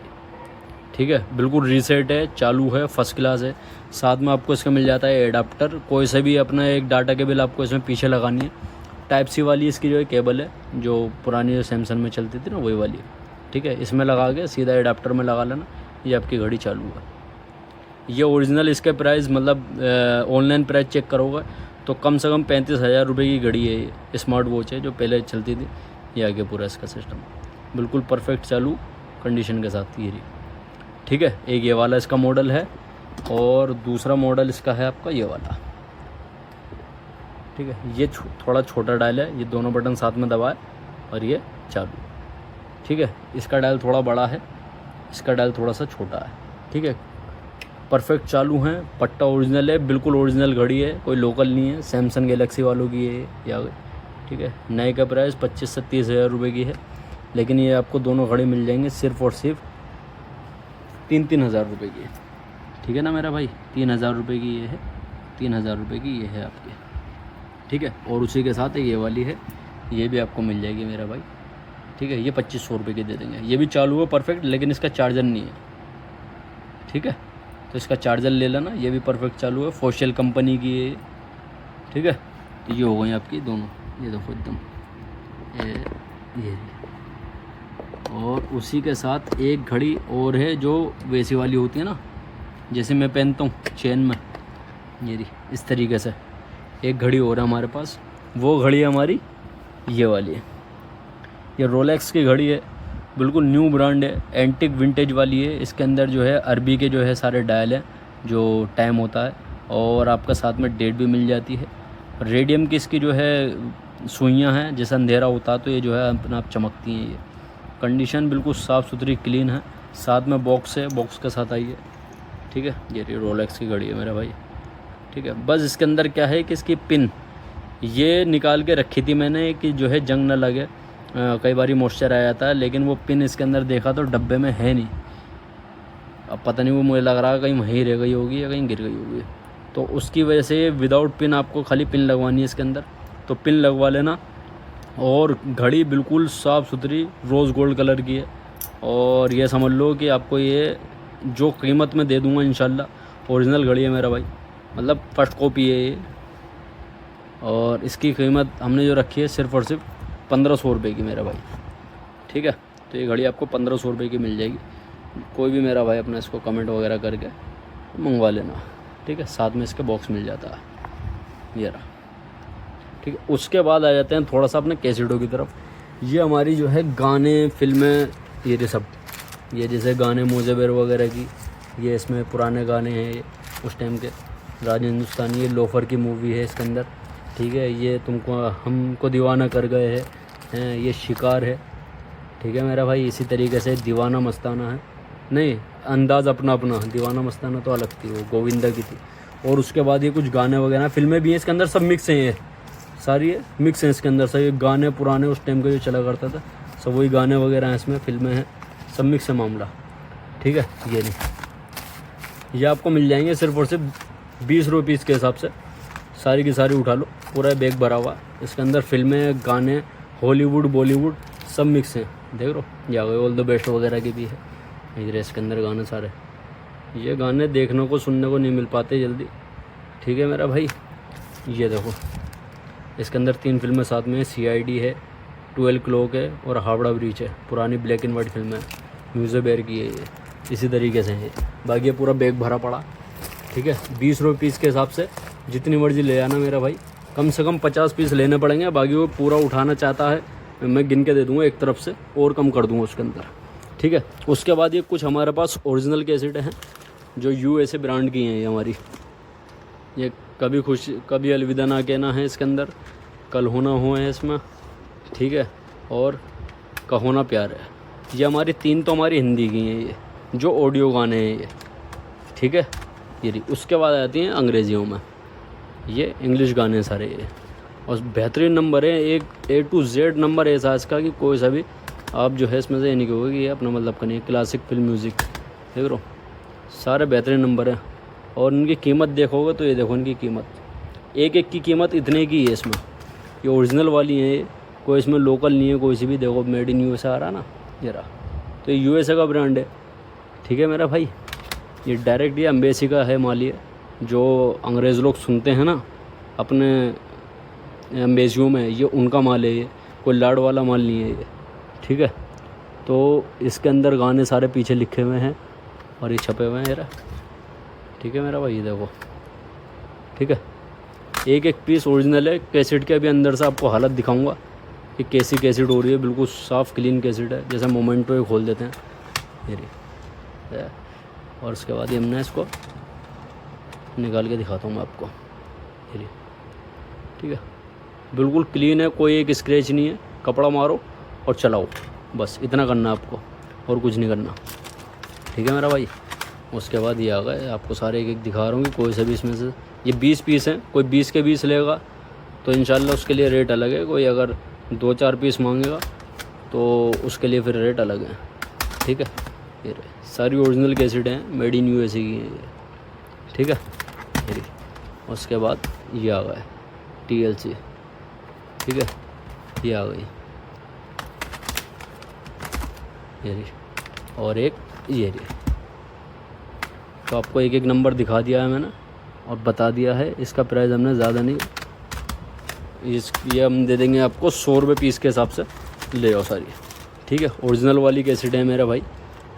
ठीक है। बिल्कुल रीसेट है, चालू है, फर्स्ट क्लास है। साथ में आपको इसका मिल जाता है एडाप्टर, कोई से भी अपना एक डाटा केबल आपको इसमें पीछे लगानी है। टाइप सी वाली इसकी जो है केबल है, जो पुरानी जो सैमसंग में चलती थी ना वही वाली है, ठीक है। इसमें लगा के सीधा एडाप्टर में लगा लेना, ये आपकी घड़ी चालू है। ये ओरिजिनल इसके प्राइस, मतलब ऑनलाइन प्राइस चेक करोगे तो कम से कम 35,000 रुपये की घड़ी है। ये स्मार्ट वॉच है जो पहले चलती थी। ये आगे पूरा इसका सिस्टम बिल्कुल परफेक्ट चालू कंडीशन के साथ, ये रही, ठीक है। एक ये वाला इसका मॉडल है और दूसरा मॉडल इसका है आपका ये वाला, ठीक है। ये थोड़ा छोटा डायल है, ये दोनों बटन साथ में दबाए और ये चालू, ठीक है। इसका डायल थोड़ा बड़ा है, इसका डायल थोड़ा सा छोटा है, ठीक है। परफेक्ट चालू हैं, पट्टा ओरिजिनल है, बिल्कुल ओरिजिनल घड़ी है, कोई लोकल नहीं है। सैमसंग गैलेक्सी वालों की है या, ठीक है। नए का प्राइस 25 से 30,000 रुपये की है, लेकिन ये आपको दोनों घड़ी मिल जाएंगे सिर्फ़ और सिर्फ 3-3 हज़ार रुपये की है, ठीक है ना मेरा भाई। 3,000 रुपये की ये है 3,000 रुपये की ये है आपकी, ठीक है। और उसी के साथ ये वाली है, ये भी आपको मिल जाएगी मेरा भाई, ठीक है। ये 2500 रुपये की दे देंगे। ये भी चालू है परफेक्ट, लेकिन इसका चार्जर नहीं है, ठीक है। तो इसका चार्जर ले लेना, ये भी परफेक्ट चालू है, फोशियल कंपनी की है, ठीक है। तो ये हो गई आपकी दोनों, ये देखो एकदम ये। और उसी के साथ एक घड़ी और है जो वैसी वाली होती है ना, जैसे मैं पहनता हूँ चेन में, ये इस तरीके से एक घड़ी और है हमारे पास। वो घड़ी हमारी ये वाली है, ये रोलेक्स की घड़ी है, बिल्कुल न्यू ब्रांड है, एंटिक विंटेज वाली है। इसके अंदर जो है अरबी के जो है सारे डायल हैं, जो टाइम होता है, और आपका साथ में डेट भी मिल जाती है। रेडियम की इसकी जो है सुइयाँ हैं, जैसे अंधेरा होता तो ये जो है अपने आप चमकती हैं। ये कंडीशन बिल्कुल साफ़ सुथरी क्लीन है, साथ में बॉक्स है, बॉक्स के साथ आई है, ठीक है। ये रोलेक्स की घड़ी है मेरा भाई, ठीक है। बस इसके अंदर क्या है कि इसकी पिन ये निकाल के रखी थी मैंने कि जो है जंग ना लगे, कई बार मॉइस्चर आ जाता है, लेकिन वो पिन इसके अंदर देखा तो डब्बे में है नहीं। अब पता नहीं, वो मुझे लग रहा है कहीं वहीं रह गई होगी या कहीं गिर गई होगी, तो उसकी वजह से विदाउट पिन आपको खाली पिन लगवानी है इसके अंदर, तो पिन लगवा लेना। और घड़ी बिल्कुल साफ़ सुथरी रोज़ गोल्ड कलर की है, और ये समझ लो कि आपको ये जो कीमत में दे दूँगा इंशाल्लाह, ओरिजिनल घड़ी है मेरा भाई, मतलब फर्स्ट कॉपी है ये। और इसकी कीमत हमने जो रखी है सिर्फ़ और सिर्फ 1500 रुपये की मेरा भाई, ठीक है। तो ये घड़ी आपको 1500 रुपये की मिल जाएगी। कोई भी मेरा भाई अपना इसको कमेंट वगैरह करके मंगवा लेना, ठीक है। साथ में इसके बॉक्स मिल जाता है, ये रहा, ठीक है। उसके बाद आ जाते हैं थोड़ा सा अपने कैसेटों की तरफ। ये हमारी जो है गाने, फिल्में, ये सब, ये जैसे गाने मोजेबर वगैरह की, ये इसमें पुराने गाने हैं, ये उस टाइम के राज हिंदुस्तानी। ये लोफर की मूवी है इसके अंदर, ठीक है। ये तुमको हमको दीवाना कर गए हैं, ये शिकार है, ठीक है मेरा भाई। इसी तरीके से दीवाना मस्ताना है, नहीं अंदाज़ अपना अपना, दीवाना मस्ताना तो अलग थी, वो गोविंदा की थी। और उसके बाद ये कुछ गाने वगैरह, फिल्में भी हैं इसके अंदर, सब मिक्स हैं, ये सारी ये मिक्स हैं इसके अंदर। सब ये गाने पुराने उस टाइम के जो चला करता था, सब वही गाने वगैरह हैं इसमें, फिल्में हैं, सब मिक्स है मामला, ठीक है। ये नहीं, ये आपको मिल जाएंगे सिर्फ और सिर्फ 20 रुपये पीस के हिसाब से, सारी की सारी उठा लो, पूरा बैग भरा हुआ। इसके अंदर फिल्में, गाने, हॉलीवुड, बॉलीवुड सब मिक्स हैं, देख लो। या ऑल द बेस्ट वगैरह की भी है इधर इसके अंदर गाने सारे। ये गाने देखने को सुनने को नहीं मिल पाते जल्दी, ठीक है मेरा भाई। ये देखो इसके अंदर 3 फिल्में साथ में है, CID है, 12 क्लॉक है, और हावड़ा ब्रिज है। पुरानी ब्लैक एंड वाइट फिल्म है, म्यूज़ेबर की है ये, इसी तरीके से है। बाकी ये पूरा बैग भरा पड़ा, ठीक है। 20 रुपये पीस के हिसाब से जितनी मर्जी ले आना मेरा भाई, कम से कम 50 पीस लेने पड़ेंगे। बाकी वो पूरा उठाना चाहता है मैं गिन के दे दूँगा एक तरफ से, और कम कर दूँगा उसके अंदर, ठीक है। उसके बाद ये कुछ हमारे पास ओरिजिनल कैसेट हैं जो USA ब्रांड की हैं। ये हमारी, ये कभी खुशी कभी अलविदा ना कहना है इसके अंदर, कल होना हो है इसमें, ठीक है, और कहो ना प्यार है। ये हमारी 3 तो हमारी हिंदी की हैं, ये जो ऑडियो गाने हैं ये, ठीक है। ये उसके बाद आती हैं अंग्रेज़ियों में, ये इंग्लिश गाने सारे ये, और बेहतरीन नंबर है, एक A to Z नंबर ऐसा है इसका कि कोई सा भी आप जो है इसमें से ये नहीं कहोगे कि ये अपना मतलब का नहीं है। क्लासिक फिल्म म्यूज़िक देख लो, सारे बेहतरीन नंबर हैं। और इनकी कीमत देखोगे तो ये देखो, इनकी कीमत एक की कीमत इतने की है इसमें। ये ओरिजिनल वाली हैं, ये कोई इसमें लोकल नहीं है कोई सी भी। देखो मेड इन USA आ रहा ना, ये रहा, तो ये USA का ब्रांड है, ठीक है मेरा भाई। ये डायरेक्ट ये एम्बेसी का है माल, ये जो अंग्रेज़ लोग सुनते हैं ना अपने एम्बेसियों में, ये उनका माल है, ये कोई लाड़ वाला माल नहीं है ये, ठीक है। तो इसके अंदर गाने सारे पीछे लिखे हुए हैं और ये छपे हुए हैं यार, ठीक है मेरा भाई। ये देखो, ठीक है, एक पीस ओरिजिनल है। कैसेट के अभी अंदर से आपको हालत दिखाऊंगा कि कैसी कैसेट हो रही है, बिल्कुल साफ़ क्लीन कैसेट है, जैसे मोमेंटो ही खोल देते हैं ये। और उसके बाद ये हमने इसको निकाल के दिखाता हूँ मैं आपको, ये ठीक है, बिल्कुल क्लीन है, कोई एक स्क्रैच नहीं है। कपड़ा मारो और चलाओ, बस इतना करना है आपको, और कुछ नहीं करना, ठीक है मेरा भाई। उसके बाद ये आ गए, आपको सारे एक दिखा रहा हूँ कि कोई सा भी इसमें से, ये 20 पीस हैं, कोई 20 के 20 लेगा तो इंशाल्लाह उसके लिए रेट अलग है। कोई अगर 2-4 पीस मांगेगा तो उसके लिए फिर रेट अलग है, ठीक है। ये सारी ओरिजिनल कैसेट हैं, मेड इन USA की हैं ये, ठीक है। उसके बाद ये आ गया TLC, ठीक है, ये आ गई ये रही, और एक ये रही। तो आपको एक एक नंबर दिखा दिया है मैंने और बता दिया है। इसका प्राइस हमने ज़्यादा नहीं, ये हम दे देंगे आपको 100 रुपये पीस के हिसाब से ले जाओ सारी, ठीक है। ओरिजिनल वाली कैसेट है मेरा भाई,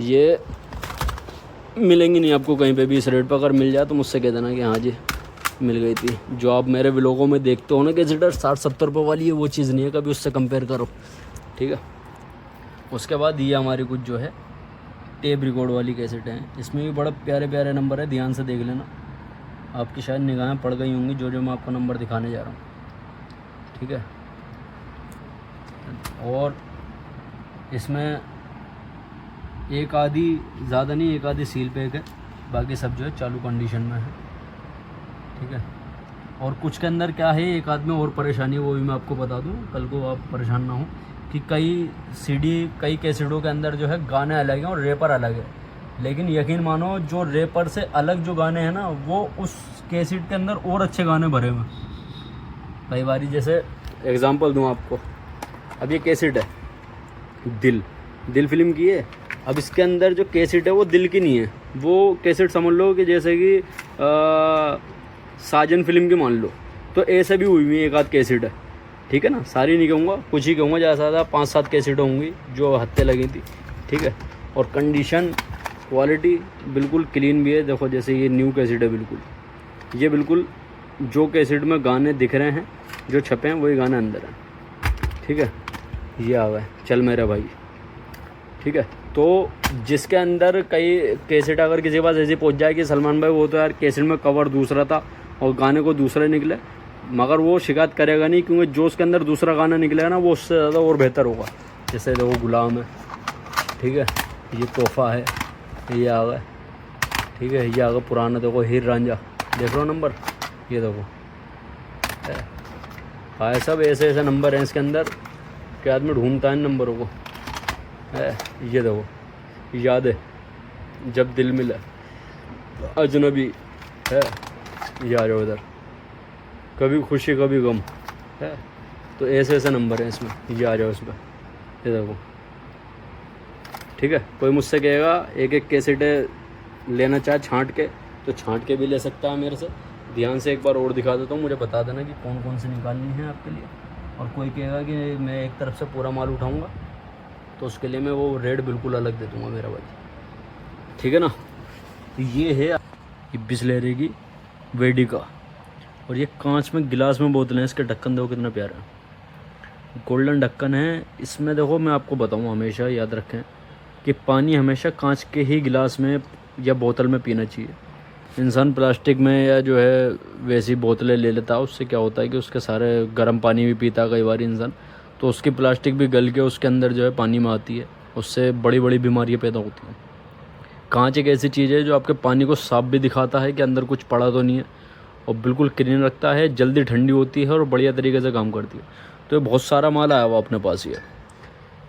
ये मिलेंगी नहीं आपको कहीं पे भी इस रेट पर। अगर मिल जाए तो मुझसे कह देना कि हाँ जी मिल गई थी। जो आप मेरे व्लॉगों में देखते हो ना कैसेटर 60-70 रुपये वाली है, वो चीज़ नहीं है, कभी उससे कंपेयर करो, ठीक है। उसके बाद ये हमारी कुछ जो है टेप रिकॉर्ड वाली कैसेट हैं। इसमें भी बड़ा प्यारे प्यारे नंबर है, ध्यान से देख लेना। आपकी शायद निगाहें पड़ गई होंगी जो मैं आपको नंबर दिखाने जा रहा हूँ, ठीक है। और इसमें एक आधी, ज़्यादा नहीं, एक आधी सील पैक है, बाकी सब जो है चालू कंडीशन में है, ठीक है। और कुछ के अंदर क्या है, एक आध में और परेशानी, वो भी मैं आपको बता दूं, कल को आप परेशान ना हो, कि कई CD कई कैसेटों के अंदर जो है गाने अलग हैं और रेपर अलग है। लेकिन यकीन मानो जो रेपर से अलग जो गाने हैं ना, वो उस कैसेट के अंदर और अच्छे गाने भरे हुए हैं। कई बारी जैसे एग्ज़ाम्पल दूं आपको, अब ये कैसेट है दिल फिल्म की है। अब इसके अंदर जो कैसेट है वो दिल की नहीं है, वो कैसेट समझ लो कि जैसे कि साजन फिल्म की मान लो, तो ऐसे भी हुई हुई एक आध कैसेट है, ठीक है ना। सारी नहीं कहूँगा, कुछ ही कहूँगा, ज़्यादा से ज़्यादा 5-7 कैसेट होंगी जो हत्ते लगी थी, ठीक है। और कंडीशन क्वालिटी बिल्कुल क्लीन भी है। देखो जैसे ये न्यू कैसेट है बिल्कुल, ये बिल्कुल जो कैसेट में गाने दिख रहे हैं जो छपे हैं वही गाने अंदर हैं, ठीक है। ये आ गए चल मेरे भाई, ठीक है। तो जिसके अंदर कई कैसेट अगर किसी के पास ऐसी पहुंच जाए कि सलमान भाई वो तो यार कैसेट में कवर दूसरा था और गाने को दूसरे निकले, मगर वो शिकायत करेगा नहीं, क्योंकि जो उसके अंदर दूसरा गाना निकलेगा ना वो उससे ज़्यादा और बेहतर होगा। जैसे देखो गुलाम है, ठीक है, ये तोहफा है, ये आ गया, ठीक है। ये आ गया पुराना, देखो हीर रांझा, देख लो नंबर, ये देखो है, सब ऐसे ऐसे नंबर हैं इसके अंदर कि आदमी ढूंढता है नंबरों को है। ये देखो याद है जब दिल मिला, अजनबी है, ये आ जाओ इधर, कभी खुशी कभी गम है। तो ऐसे ऐसे नंबर हैं इसमें, ये आ जाओ इसमें, ये देखो, ठीक है। कोई मुझसे कहेगा एक एक कैसेट लेना चाहे छांट के, तो छांट के भी ले सकता है मेरे से। ध्यान से एक बार और दिखा देता हूँ, मुझे बता देना कि कौन कौन सी निकालनी है आपके लिए। और कोई कहेगा कि मैं एक तरफ से पूरा माल उठाऊँगा, तो उसके लिए मैं वो रेट बिल्कुल अलग दे दूँगा मेरा भाई, ठीक है ना। ये है ये बिसलेरी की वेडिका, और ये कांच में गिलास में बोतलें हैं। इसके ढक्कन देखो कितना प्यारा है, गोल्डन ढक्कन है इसमें। देखो मैं आपको बताऊँ, हमेशा याद रखें कि पानी हमेशा कांच के ही गिलास में या बोतल में पीना चाहिए। इंसान प्लास्टिक में या जो है वैसी बोतलें ले लेता है, उससे क्या होता है कि उसके सारे गर्म पानी भी पीता है कई बार इंसान, तो उसकी प्लास्टिक भी गल के उसके अंदर जो है पानी में आती है, उससे बड़ी बड़ी बीमारियाँ पैदा होती हैं। कांच एक ऐसी चीज़ है जो आपके पानी को साफ भी दिखाता है कि अंदर कुछ पड़ा तो नहीं है, और बिल्कुल क्लीन रखता है, जल्दी ठंडी होती है और बढ़िया तरीके से काम करती है। तो ये बहुत सारा माल आया हुआ अपने पास ही है,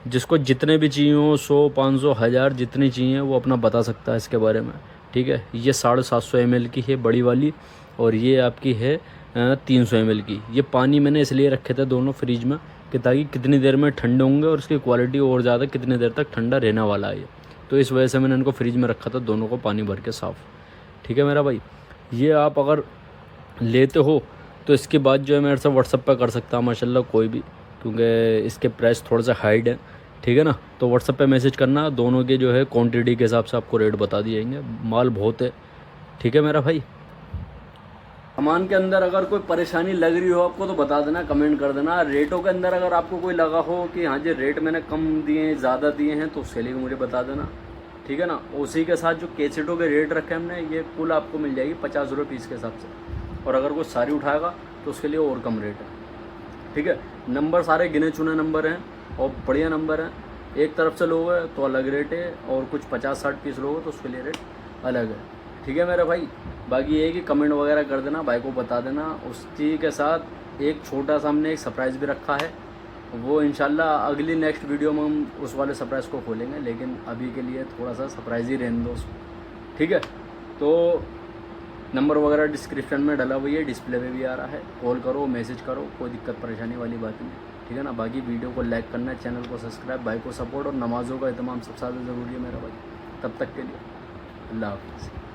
जिसको जितने भी चाहिए हो, 100, 500, 1000 जितनी चाहिए वो अपना बता सकता है इसके बारे में, ठीक है। ये 750 ml की है बड़ी वाली, और ये आपकी है 300 ml की। ये पानी मैंने इसलिए रखे थे दोनों फ्रिज में कि ताकि कितनी देर में ठंडे होंगे और इसकी क्वालिटी और ज़्यादा कितनी देर तक ठंडा रहने वाला है। तो इस वजह से मैंने इनको फ्रिज में रखा था, दोनों को पानी भर के साफ़, ठीक है मेरा भाई। ये आप अगर लेते हो तो इसके बाद जो है मेरे से व्हाट्सअप पर कर सकता है माशाल्लाह कोई भी, क्योंकि इसके प्राइस थोड़ा सा हाइड है, ठीक है ना। तो व्हाट्सअप पे मैसेज करना, दोनों के जो है क्वांटिटी के हिसाब से आपको रेट बता दिए जाएंगे। माल बहुत है, ठीक है मेरा भाई। सामान के अंदर अगर कोई परेशानी लग रही हो आपको तो बता देना, कमेंट कर देना। रेटों के अंदर अगर आपको कोई लगा हो कि हाँ जी रेट मैंने कम दिए हैं, ज़्यादा दिए हैं, तो उसके लिए मुझे बता देना, ठीक है ना। उसी के साथ जो कैसेटों के रेट रखे हमने, ये कुल आपको मिल जाएगी 50 रुपये पीस के हिसाब से, और अगर कोई सारी उठाएगा तो उसके लिए और कम रेट है, ठीक है। नंबर सारे गिने चुने नंबर हैं और बढ़िया नंबर हैं। एक तरफ से लोगे तो अलग रेट है, और कुछ 50-60 पीस लोगे तो उसके लिए रेट अलग है, ठीक है मेरा भाई। बाकी ये है कि कमेंट वगैरह कर देना, भाई को बता देना। उसी के साथ एक छोटा सा हमने एक सरप्राइज़ भी रखा है, वो इंशाल्लाह अगली नेक्स्ट वीडियो में हम उस वाले सरप्राइज़ को खोलेंगे, लेकिन अभी के लिए थोड़ा सा सरप्राइज़ ही रहने दो उसको, ठीक है। तो नंबर वगैरह डिस्क्रिप्शन में डला हुई है, डिस्प्ले पे भी आ रहा है, कॉल करो, मैसेज करो, कोई दिक्कत परेशानी वाली बात नहीं, ठीक है ना। बाकी वीडियो को लाइक करना है, चैनल को सब्सक्राइब, भाई को सपोर्ट और नमाज़ों का एहतमाम सबसे ज़्यादा ज़रूरी है मेरा भाई। तब तक के लिए अल्लाह हाफ़िज़।